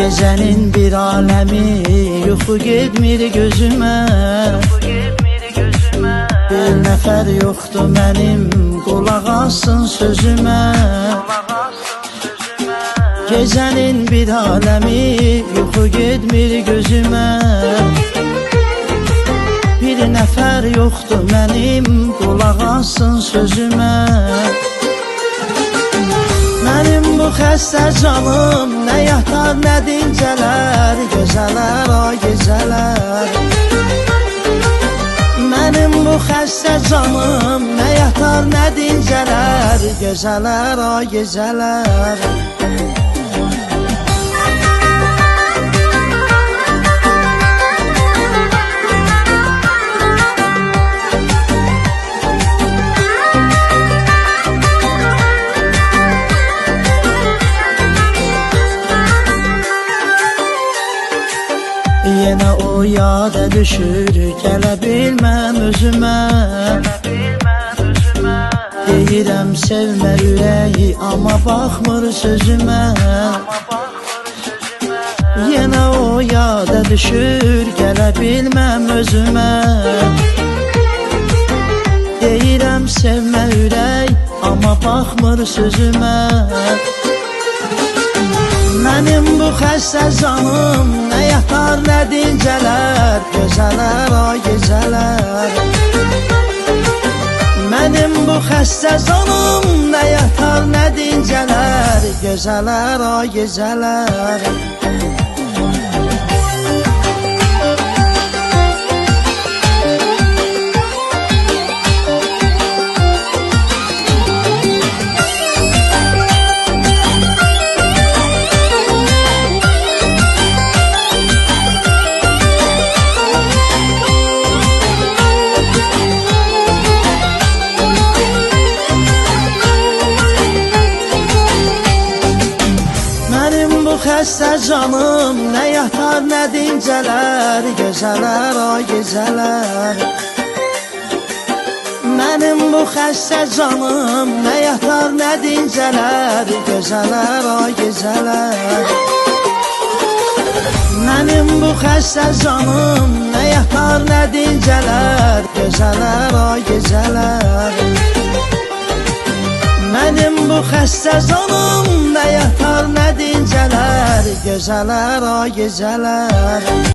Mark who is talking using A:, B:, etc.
A: Gecenin bir alemi yuxu getmir gözüme. Bir nəfər yoxdur mənim qulaq assın sözümə. Gecenin bir alemi yuxu getmir gözüme. Bir nəfər yoxdur mənim qulaq assın sözümə. Mənim bu xəstə canım nə yatar nə dincələr, gözələr ay gecələr. Mənim bu xəstə canım nə yatar nə dincələr, gözələr ay gecələr. Yenə o yada düşür, gələ bilməm özümə. Deyirəm sevmə ürəyi, amma baxmır sözümə. Yenə o yada düşür, gələ bilməm özümə. Deyirəm sevmə ürək, amma baxmır sözümə. Mənim bu xəstə canım nə yatar nə dincələr, gözələr ay gecələr. Mənim bu xəstə canım nə yatar nə dincələr, gözələr ay gecələr. Xəstə canım nə yatar nə dincələr, gözələr ay gecələr. Mənim bu xəstə canım nə yatar nə dincələr, gözələr ay gecələr. Mənim bu xəstə canım nə yatar nə dincələr, gözələr ay gecələr. Mənim bu xəstə canım nə yatar nə dincələr, gözələr ay gecələr.